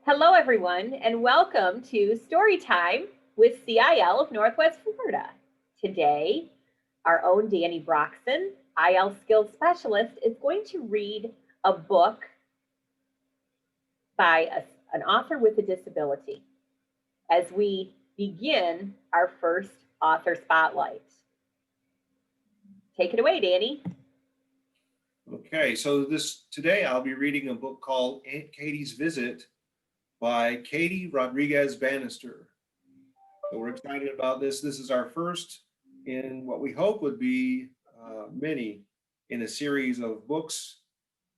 Hello, everyone, and welcome to Storytime with CIL of Northwest Florida. Today, our own Danny Broxson, IL Skills Specialist, is going to read a book by an author with a disability as we begin our first author spotlight. Take it away, Danny. Okay, so today I'll be reading a book called Aunt Katie's Visit by Katie Rodriguez Bannister. So we're excited about this. This is our first in what we hope would be many in a series of books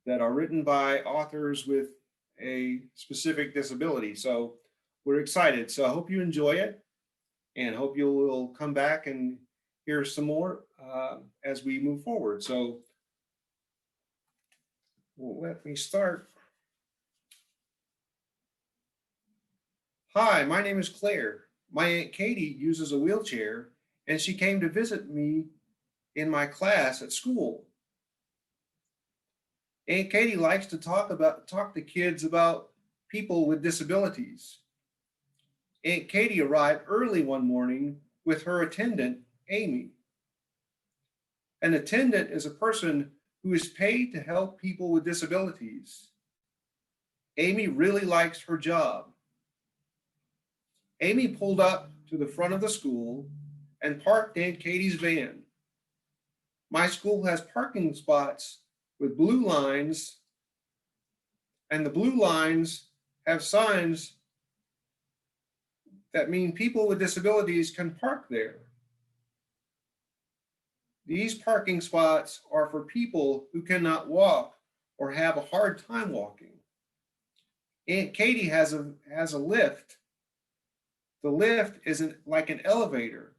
that are written by authors with a specific disability. So we're excited. So I hope you enjoy it and hope you will come back and hear some more as we move forward. So let me start. Hi, my name is Claire. My Aunt Katie uses a wheelchair and she came to visit me in my class at school. Aunt Katie likes to talk to kids about people with disabilities. Aunt Katie arrived early one morning with her attendant, Amy. An attendant is a person who is paid to help people with disabilities. Amy really likes her job. Amy pulled up to the front of the school and parked Aunt Katie's van. My school has parking spots with blue lines, and the blue lines have signs that mean people with disabilities can park there. These parking spots are for people who cannot walk or have a hard time walking. Aunt Katie has a lift. The lift isn't like an elevator.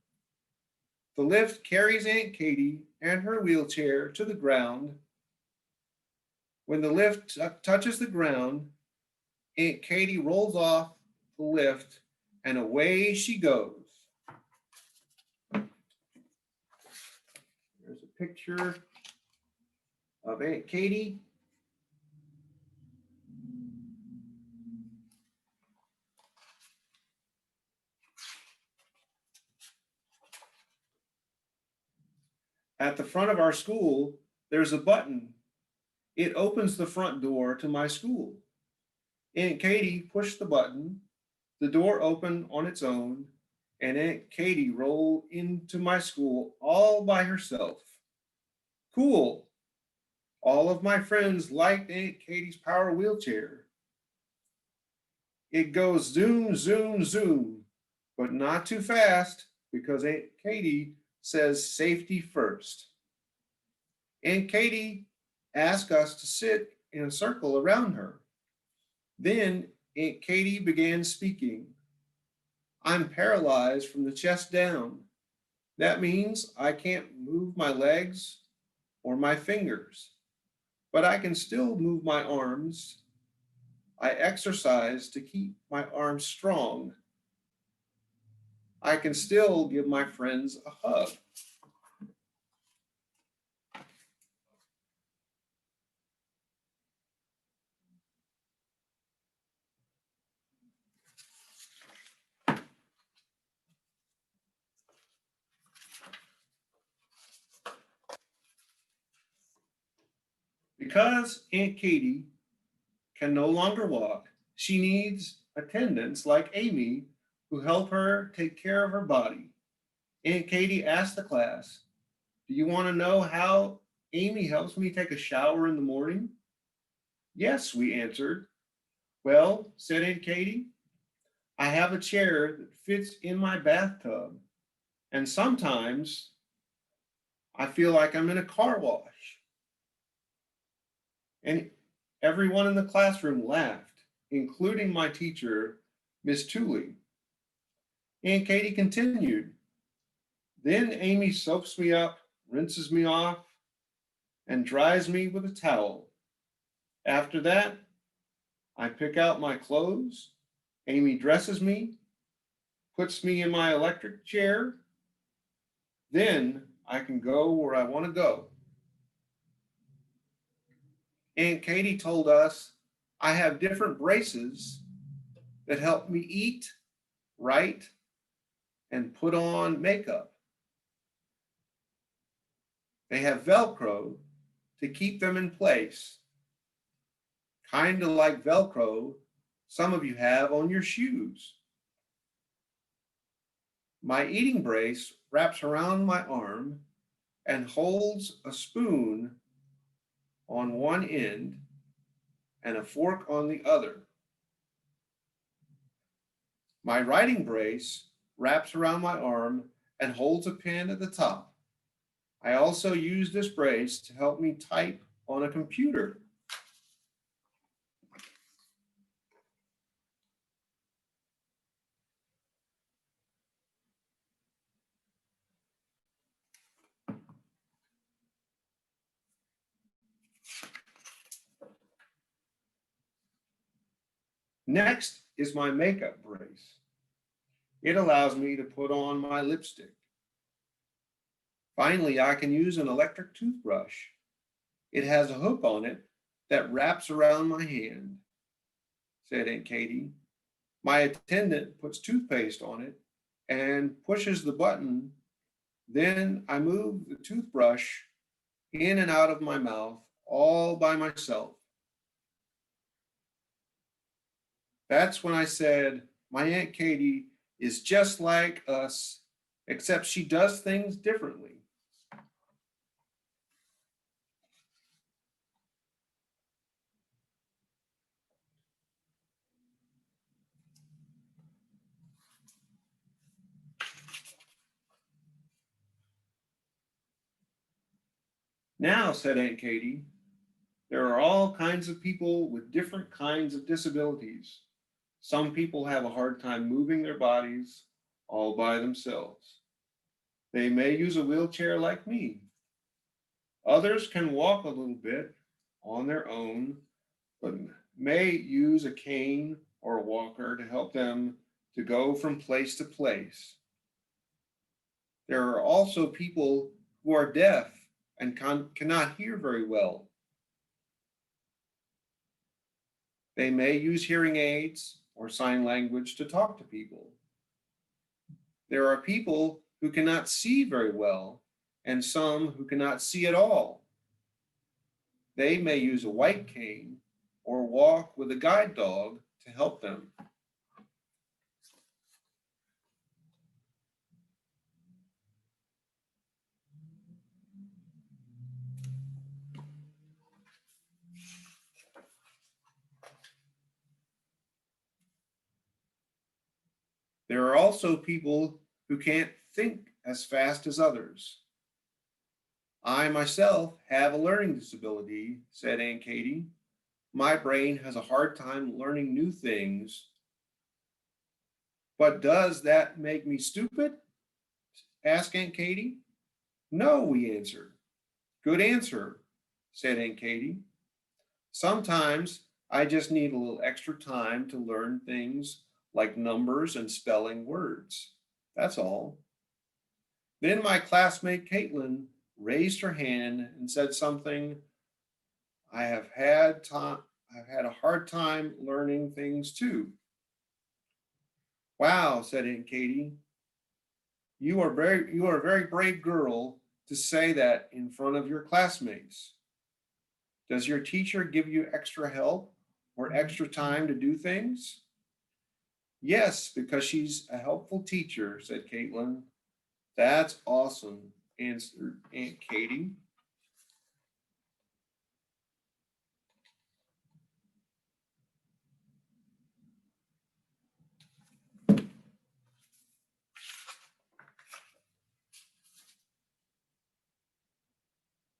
The lift carries Aunt Katie and her wheelchair to the ground. When the lift touches the ground, Aunt Katie rolls off the lift and away she goes. There's a picture of Aunt Katie. At the front of our school, there's a button. It opens the front door to my school. Aunt Katie pushed the button, the door opened on its own, and Aunt Katie rolled into my school all by herself. Cool. All of my friends liked Aunt Katie's power wheelchair. It goes zoom, zoom, zoom, but not too fast because Aunt Katie says safety first. Aunt Katie asked us to sit in a circle around her. Then Aunt Katie began speaking. I'm paralyzed from the chest down. That means I can't move my legs or my fingers, but I can still move my arms. I exercise to keep my arms strong. I can still give my friends a hug. Because Aunt Katie can no longer walk, she needs attendants like Amy who help her take care of her body. Aunt Katie asked the class, do you want to know how Amy helps me take a shower in the morning? Yes, we answered. Well, said Aunt Katie, I have a chair that fits in my bathtub, and sometimes I feel like I'm in a car wash. And everyone in the classroom laughed, including my teacher, Miss Tooley. Aunt Katie continued, then Amy soaps me up, rinses me off, and dries me with a towel. After that, I pick out my clothes. Amy dresses me, puts me in my electric chair. Then I can go where I want to go. Aunt Katie told us I have different braces that help me eat, write, and put on makeup. They have Velcro to keep them in place, kind of like Velcro some of you have on your shoes. My eating brace wraps around my arm and holds a spoon on one end and a fork on the other. My writing brace wraps around my arm and holds a pen at the top. I also use this brace to help me type on a computer. Next is my makeup brace. It allows me to put on my lipstick. Finally, I can use an electric toothbrush. It has a hook on it that wraps around my hand, said Aunt Katie. My attendant puts toothpaste on it and pushes the button. Then I move the toothbrush in and out of my mouth all by myself. That's when I said, my Aunt Katie is just like us, except she does things differently. Now, said Aunt Katie, there are all kinds of people with different kinds of disabilities. Some people have a hard time moving their bodies all by themselves. They may use a wheelchair like me. Others can walk a little bit on their own, but may use a cane or a walker to help them to go from place to place. There are also people who are deaf and cannot hear very well. They may use hearing aids or sign language to talk to people. There are people who cannot see very well and some who cannot see at all. They may use a white cane or walk with a guide dog to help them. There are also people who can't think as fast as others. I myself have a learning disability, said Aunt Katie. My brain has a hard time learning new things. But does that make me stupid? Asked Aunt Katie. No, we answered. Good answer, said Aunt Katie. Sometimes I just need a little extra time to learn things like numbers and spelling words. That's all. Then my classmate Caitlin raised her hand and said something. I've had a hard time learning things too. Wow, said Aunt Katie. You are a very brave girl to say that in front of your classmates. Does your teacher give you extra help or extra time to do things? Yes, because she's a helpful teacher, said Caitlin. That's awesome, answered Aunt Katie.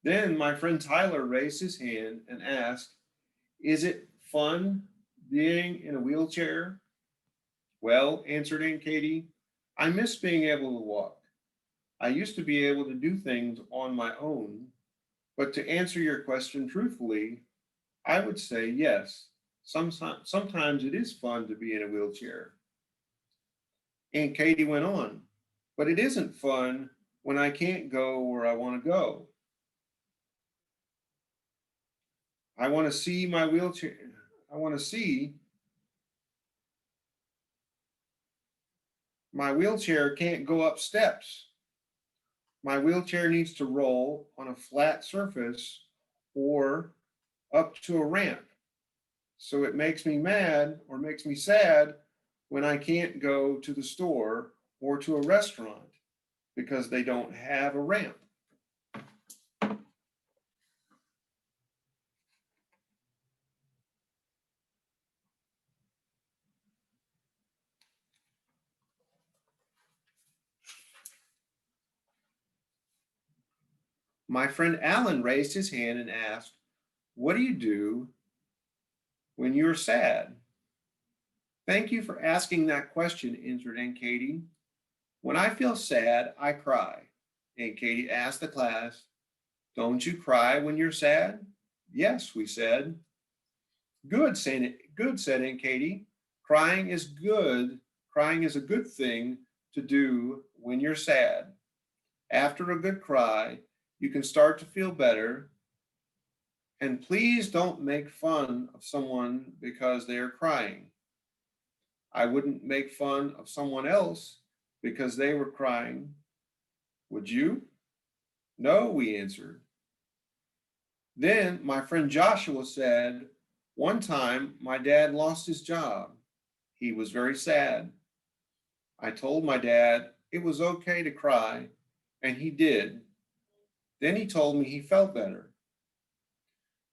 Then my friend Tyler raised his hand and asked, is it fun being in a wheelchair? Well, answered Aunt Katie, I miss being able to walk. I used to be able to do things on my own, but to answer your question truthfully, I would say yes. Sometimes it is fun to be in a wheelchair. Aunt Katie went on, but it isn't fun when I can't go where I want to go. I want to see my wheelchair. I want to see My wheelchair can't go up steps. My wheelchair needs to roll on a flat surface or up to a ramp. So it makes me mad or makes me sad when I can't go to the store or to a restaurant because they don't have a ramp. My friend Alan raised his hand and asked, "What do you do when you're sad?" "Thank you for asking that question," answered Aunt Katie. "When I feel sad, I cry." Aunt Katie asked the class, "Don't you cry when you're sad?" "Yes," we said. Good, said Aunt Katie. Crying is good. Crying is a good thing to do when you're sad. After a good cry, you can start to feel better. And please don't make fun of someone because they are crying. I wouldn't make fun of someone else because they were crying. Would you? No, we answered. Then my friend Joshua said, "One time my dad lost his job. He was very sad. I told my dad it was okay to cry, and he did. Then he told me he felt better."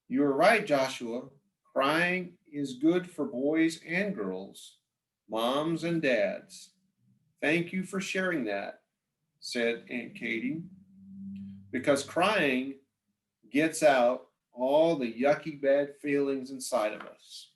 "You are right, Joshua. Crying is good for boys and girls, moms and dads. Thank you for sharing that," said Aunt Katie, "because crying gets out all the yucky bad feelings inside of us."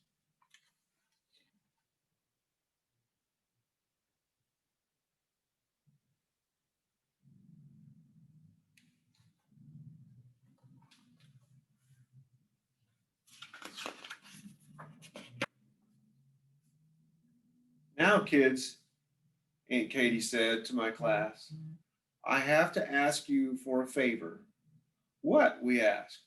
"Now, kids," Aunt Katie said to my class, "I have to ask you for a favor." "What?" we asked.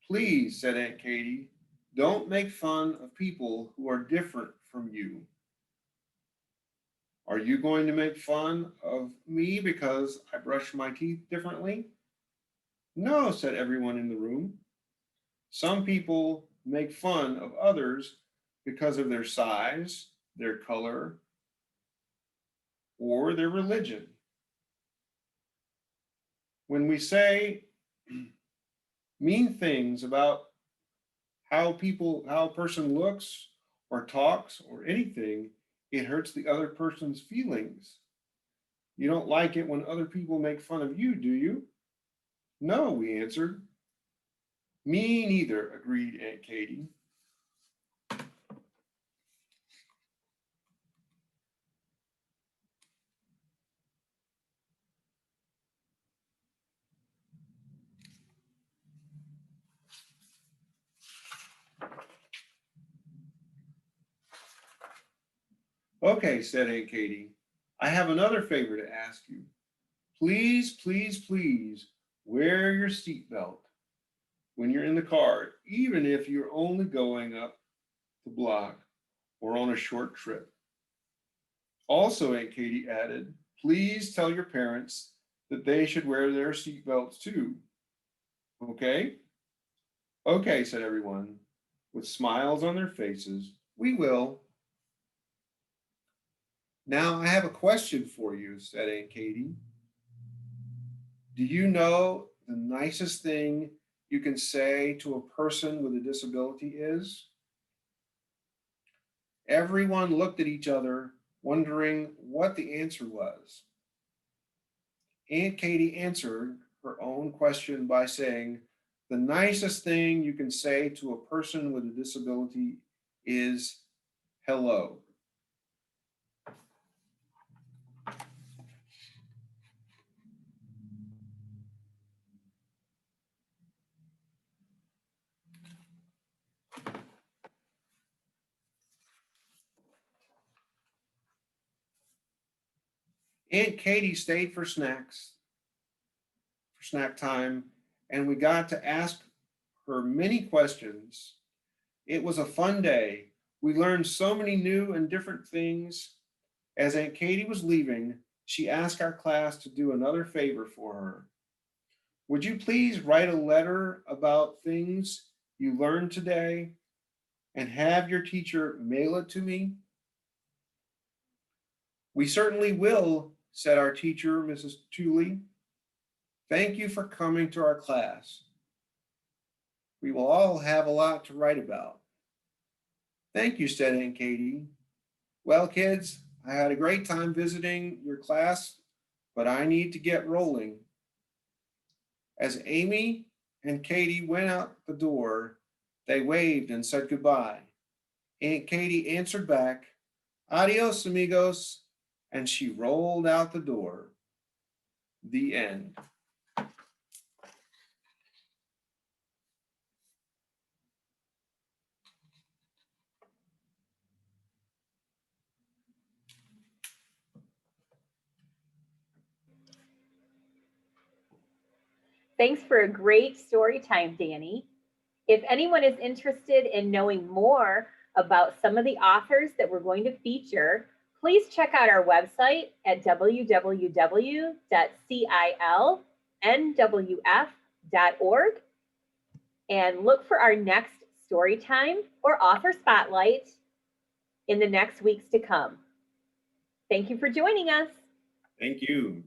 "Please," said Aunt Katie, "don't make fun of people who are different from you." "Are you going to make fun of me because I brush my teeth differently?" "No," said everyone in the room. "Some people make fun of others because of their size, their color, or their religion. When we say mean things about how a person looks or talks or anything, it hurts the other person's feelings. You don't like it when other people make fun of you, do you?" "No," we answered. "Me neither," agreed Aunt Katie. "Okay," said Aunt Katie. "I have another favor to ask you. Please, please, please wear your seatbelt when you're in the car, even if you're only going up the block or on a short trip." Also, Aunt Katie added, "Please tell your parents that they should wear their seatbelts too. Okay?" "Okay," said everyone, with smiles on their faces. "We will." "Now I have a question for you," said Aunt Katie. "Do you know the nicest thing you can say to a person with a disability is?" Everyone looked at each other, wondering what the answer was. Aunt Katie answered her own question by saying, "The nicest thing you can say to a person with a disability is hello." Aunt Katie stayed for snack time, and we got to ask her many questions. It was a fun day. We learned so many new and different things. As Aunt Katie was leaving, she asked our class to do another favor for her. Would you please write a letter about things you learned today and have your teacher mail it to me? We certainly will, said our teacher, Mrs. Tooley. Thank you for coming to our class. We will all have a lot to write about. Thank you, said Aunt Katie. Well, kids, I had a great time visiting your class, but I need to get rolling. As Amy and Katie went out the door, they waved and said goodbye. Aunt Katie answered back, Adios, amigos, and she rolled out the door. The end. Thanks for a great story time, Danny. If anyone is interested in knowing more about some of the authors that we're going to feature, please check out our website at www.cilnwf.org and look for our next story time or author spotlight in the next weeks to come. Thank you for joining us. Thank you.